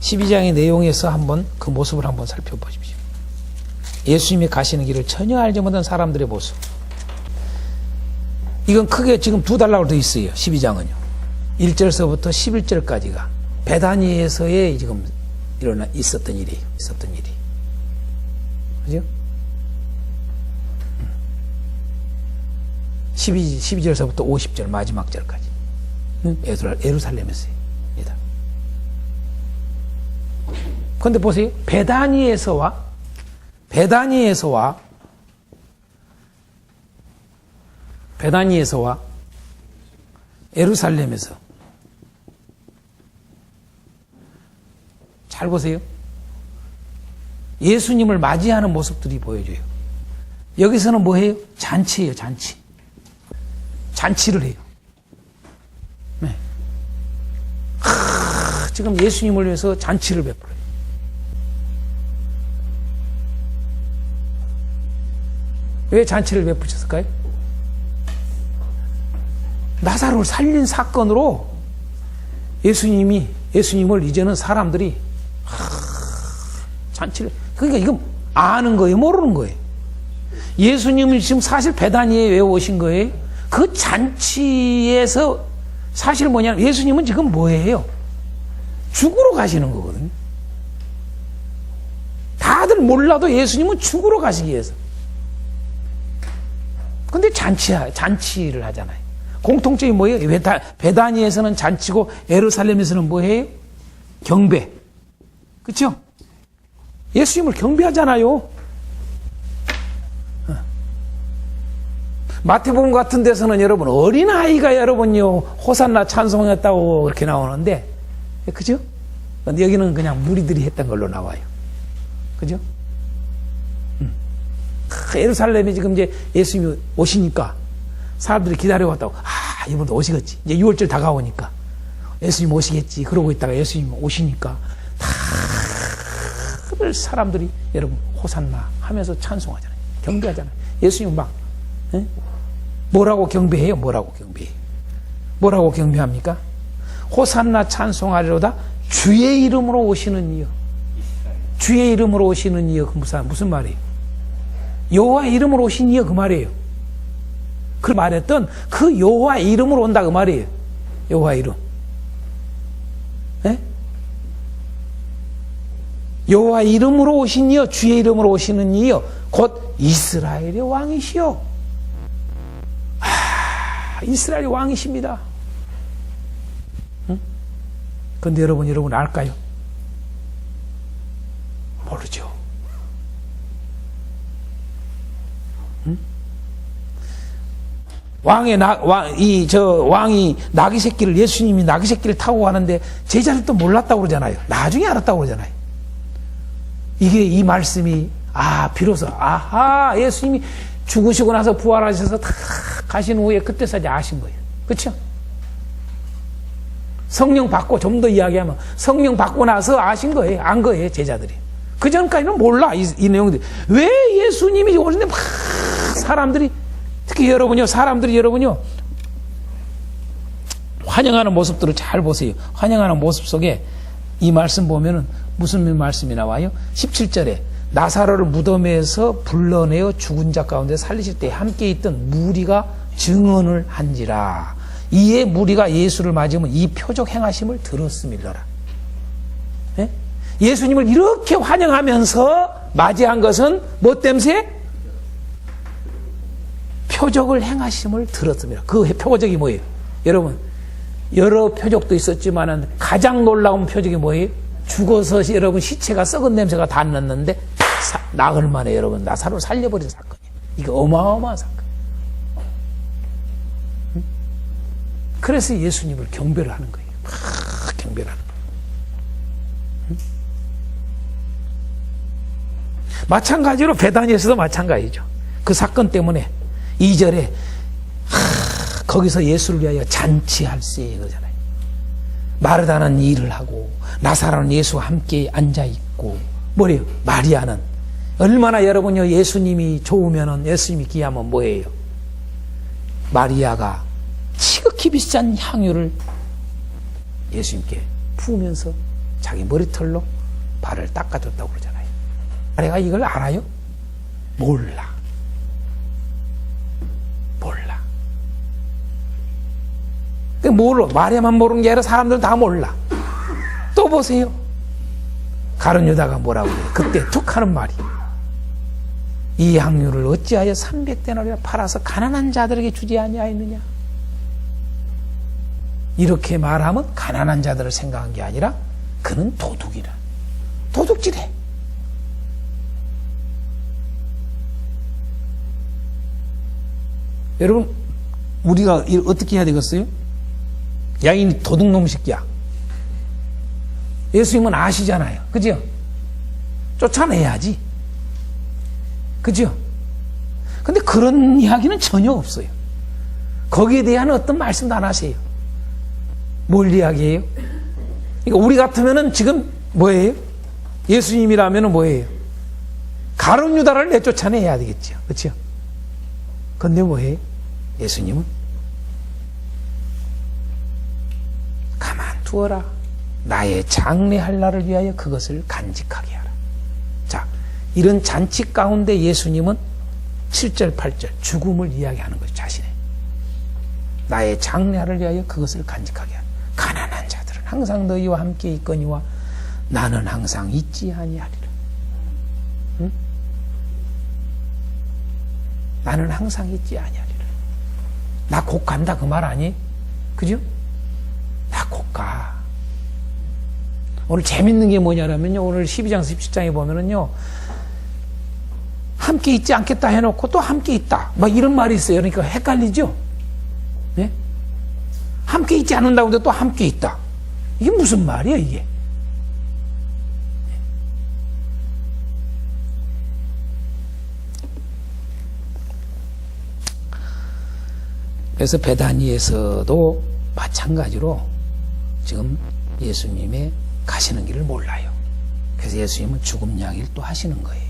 12장의 내용에서 한번 그 모습을 한번 살펴보십시오. 예수님의 가시는 길을 전혀 알지 못하는 사람들의 모습. 이건 크게 지금 두 달락으로 되어 있어요. 12장은요. 1절서부터 11절까지가 베다니에서의 지금 있었던 일이에요. 그죠? 12절서부터 50절 마지막 절까지 예루살렘에서입니다. 그런데 보세요. 베다니에서와 예루살렘에서 잘 보세요. 예수님을 맞이하는 모습들이 보여줘요. 여기서는 뭐예요? 잔치예요. 잔치를 해요. 네. 지금 예수님을 위해서 잔치를 베풀어요. 왜 잔치를 베푸셨을까요? 나사로를 살린 사건으로 예수님을 이제는 사람들이 잔치를, 그러니까 이거 아는 거예요, 모르는 거예요? 예수님을 지금 사실 베다니에 왜 오신 거예요? 그 잔치에서 사실 뭐냐면 예수님은 지금 뭐예요? 죽으러 가시는 거거든요. 다들 몰라도 예수님은 죽으러 가시기 위해서. 근데 잔치를 하잖아요. 공통점이 뭐예요? 베다니에서는 잔치고 예루살렘에서는 뭐예요? 경배. 그렇죠? 예수님을 경배하잖아요. 마태복음 같은 데서는 여러분 어린아이가 여러분요 호산나 찬송했다고 그렇게 나오는데, 그죠? 근데 여기는 그냥 무리들이 했던 걸로 나와요. 그죠? 예루살렘에 지금 이제 예수님이 오시니까 사람들이 기다려왔다고, 이분도 오시겠지. 이제 6월절 다가오니까 예수님 오시겠지. 그러고 있다가 예수님 오시니까 다들 사람들이 여러분 호산나 하면서 찬송하잖아요. 경배하잖아요. 예수님 막 뭐라고 경배해요? 뭐라고 경배해요? 뭐라고 경배합니까? 호산나 찬송하리로다 주의 이름으로 오시는 이여. 주의 이름으로 오시는 이여. 그 무슨 말이에요? 여호와 이름으로 오신 이여, 그 말이에요. 그 말했던 그 여호와 이름으로 온다, 그 말이에요. 여호와 이름. 네? 여호와 이름으로 오신 이여, 주의 이름으로 오시는 이여, 곧 이스라엘의 왕이시여. 이스라엘의 왕이십니다. 응? 근데 여러분 알까요? 모르죠. 응? 왕이 나귀 새끼를, 예수님이 나귀 새끼를 타고 가는데 제자들도 몰랐다고 그러잖아요. 나중에 알았다고 그러잖아요. 이게 이 말씀이 비로소 예수님이 죽으시고 나서 부활하셔서 다 가신 후에 그때서 이제 아신 거예요. 그렇죠? 성령 받고, 좀 더 이야기하면 성령 받고 나서 아신 거예요. 안 거예요, 제자들이. 그 전까지는 몰라, 이 내용들. 왜 예수님이 오는데 막 사람들이, 특히 사람들이 환영하는 모습들을 잘 보세요. 환영하는 모습 속에 이 말씀 보면은 무슨 말씀이 나와요? 17절에 나사로를 무덤에서 불러내어 죽은 자 가운데 살리실 때 함께 있던 무리가 증언을 한지라. 이에 무리가 예수를 맞으면 이 표적 행하심을 들었음이더라. 예? 예수님을 이렇게 환영하면서 맞이한 것은 뭐 때문에? 표적을 행하심을 들었습니다. 그 표적이 뭐예요? 여러분, 여러 표적도 있었지만 가장 놀라운 표적이 뭐예요? 죽어서 여러분 시체가 썩은 냄새가 다 났는데 나흘 만에 여러분 나사로를 살려버린 사건이에요. 이거 어마어마한 사건. 응? 그래서 예수님을 경배를 하는 거예요. 경배를 하는 거예요. 응? 마찬가지로 베다니에서도 마찬가지죠. 그 사건 때문에 2절에 거기서 예수를 위하여 잔치할세 그러잖아요. 마르다는 일을 하고 나사로는 예수와 함께 앉아있고, 뭐래요? 마리아는 얼마나 여러분요 예수님이 좋으면은, 예수님이 귀하면 뭐예요? 마리아가 지극히 비싼 향유를 예수님께 부으면서 자기 머리털로 발을 닦아줬다고 그러잖아요. 마리아가 이걸 알아요? 몰라. 마리아만 모르는 게 아니라 사람들은 다 몰라. 또 보세요. 가룟 유다가 뭐라고 그래요? 그때 툭 하는 말이, 이 향유를 어찌하여 300데나리나 팔아서 가난한 자들에게 주지 아니하였느냐. 이렇게 말하면 가난한 자들을 생각한 게 아니라 그는 도둑이라. 도둑질해. 여러분, 우리가 어떻게 해야 되겠어요? 야, 이 도둑놈 새끼야. 예수님은 아시잖아요. 그죠? 쫓아내야지. 그죠? 근데 그런 이야기는 전혀 없어요. 거기에 대한 어떤 말씀도 안 하세요. 뭘 이야기해요? 그러니까 우리 같으면은 지금 뭐예요? 예수님이라면은 뭐예요? 가룟 유다를 내쫓아내야 되겠죠. 그렇죠? 근데 뭐예요? 예수님은 가만두어라. 나의 장래할 날을 위하여 그것을 간직하게 하라. 자, 이런 잔치 가운데 예수님은 7절, 8절 죽음을 이야기하는 거죠. 자신의. 나의 장래를 위하여 그것을 간직하게 하라. 가난한 자들은 항상 너희와 함께 있거니와 나는 항상 있지 아니하리라. 응? 나는 항상 있지 아니하리라. 나 곧 간다 그 말 아니? 그죠? 나 곧 가. 오늘 재밌는 게 뭐냐면요. 오늘 12장, 17장에 보면은요. 함께 있지 않겠다 해놓고 또 함께 있다. 막 이런 말이 있어요. 그러니까 헷갈리죠? 네? 함께 있지 않는다고 해도 또 함께 있다. 이게 무슨 말이야, 이게? 그래서 베다니에서도 마찬가지로 지금 예수님의 가시는 길을 몰라요. 그래서 예수님은 죽음 이야기를 또 하시는 거예요.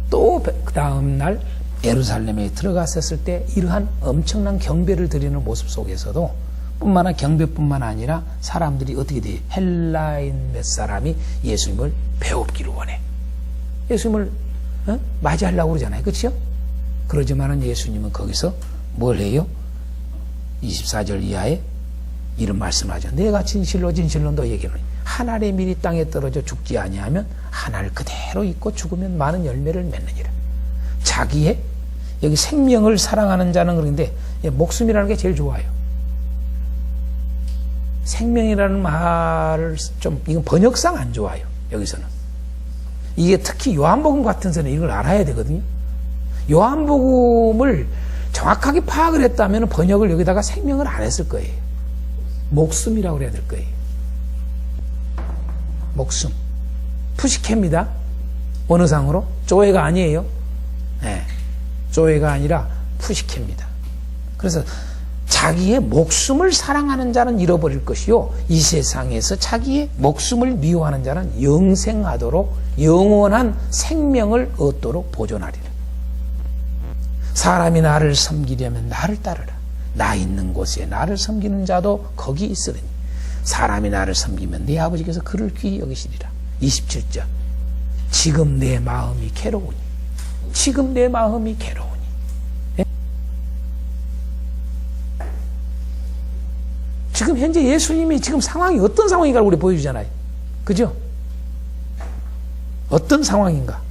또 그 다음 날 예루살렘에 들어갔었을 때 이러한 엄청난 경배를 드리는 모습 속에서도 뿐만 아니라 경배뿐만 아니라 사람들이 어떻게 돼요? 헬라인 몇 사람이 예수님을 배웁기를 원해. 예수님을 맞이하려고 그러잖아요. 그렇죠? 그러지만은 예수님은 거기서 뭘 해요? 24절 이하에 이런 말씀하죠. 내가 진실로 너에게는 한 알의 밀이 땅에 떨어져 죽지 아니하면 한 알 그대로 있고 죽으면 많은 열매를 맺느니라. 자기의 여기 생명을 사랑하는 자는 그런데 목숨이라는 게 제일 좋아요. 생명이라는 말을 좀 이건 번역상 안 좋아요. 여기서는 이게 특히 요한복음 같은 데는 이걸 알아야 되거든요. 요한복음을 정확하게 파악을 했다면 번역을 여기다가 생명을 안 했을 거예요. 목숨이라고 그래야 될 거예요. 목숨. 푸시케입니다. 원어상으로. 조회가 아니에요. 네. 조회가 아니라 푸시케입니다. 그래서 자기의 목숨을 사랑하는 자는 잃어버릴 것이요. 이 세상에서 자기의 목숨을 미워하는 자는 영생하도록 영원한 생명을 얻도록 보존하리라. 사람이 나를 섬기려면 나를 따르라. 나 있는 곳에 나를 섬기는 자도 거기 있으리니 사람이 나를 섬기면 내 아버지께서 그를 귀히 여기시리라. 27절. 지금 내 마음이 괴로우니 지금 내 마음이 괴로우니 예? 지금 현재 예수님이 지금 상황이 어떤 상황인가를 우리 보여주잖아요. 그죠? 어떤 상황인가?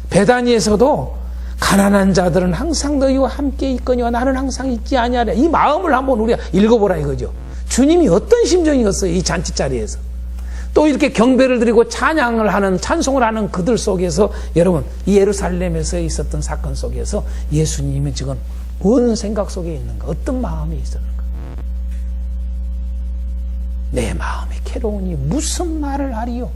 베다니에서도 가난한 자들은 항상 너희와 함께 있거니와 나는 항상 있지 아니하랴. 이 마음을 한번 우리가 읽어보라 이거죠. 주님이 어떤 심정이었어요, 이 잔치자리에서. 또 이렇게 경배를 드리고 찬양을 하는, 찬송을 하는 그들 속에서 여러분, 이 예루살렘에서 있었던 사건 속에서 예수님이 지금 뭔 생각 속에 있는가, 어떤 마음이 있었는가. 내 마음이 괴로우니 무슨 말을 하리요?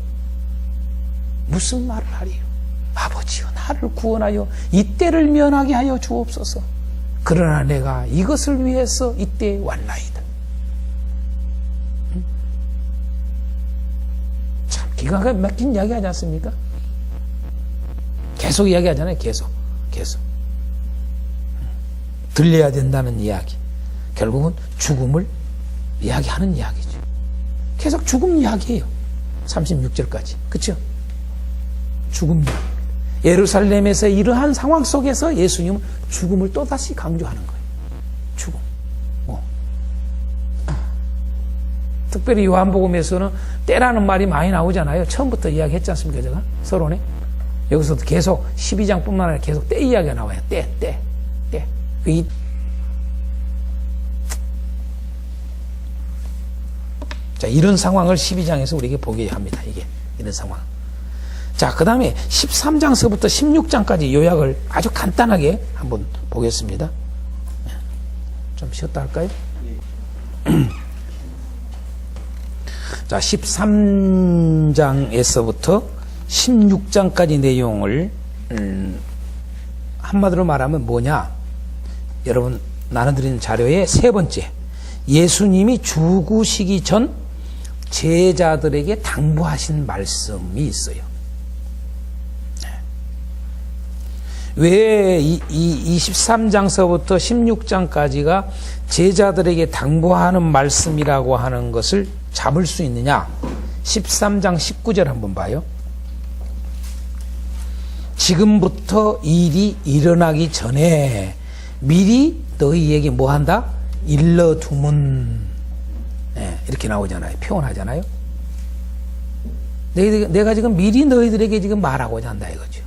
무슨 말을 하리요? 아버지여 나를 구원하여 이때를 면하게 하여 주옵소서. 그러나 내가 이것을 위해서 이때에 왔나이다. 참 기가 막힌 이야기 하지 않습니까? 계속 이야기하잖아요. 계속 들려야 된다는 이야기. 결국은 죽음을 이야기하는 이야기죠. 계속 죽음 이야기예요. 36절까지. 그렇죠? 죽음 이야기. 예루살렘에서 이러한 상황 속에서 예수님은 죽음을 또다시 강조하는 거예요. 죽음. 특별히 요한복음에서는 때라는 말이 많이 나오잖아요. 처음부터 이야기했지 않습니까? 제가 서론에. 여기서도 계속 12장뿐만 아니라 계속 때 이야기가 나와요. 때. 자, 이런 상황을 12장에서 우리에게 보게 합니다. 이런 상황. 자, 그 다음에 13장서부터 16장까지 요약을 아주 간단하게 한번 보겠습니다. 좀 쉬었다 할까요? 자, 13장에서부터 16장까지 내용을 한마디로 말하면 뭐냐? 여러분 나눠드리는 자료의 세 번째, 예수님이 죽으시기 전 제자들에게 당부하신 말씀이 있어요. 왜 이 23장서부터 16장까지가 제자들에게 당부하는 말씀이라고 하는 것을 잡을 수 있느냐? 13장 19절 한번 봐요. 지금부터 일이 일어나기 전에 미리 너희에게 뭐 한다? 일러두문. 네, 이렇게 나오잖아요. 표현하잖아요. 내가 지금 미리 너희들에게 지금 말하고자 한다 이거죠.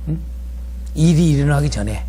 응? 일이 일어나기 전에.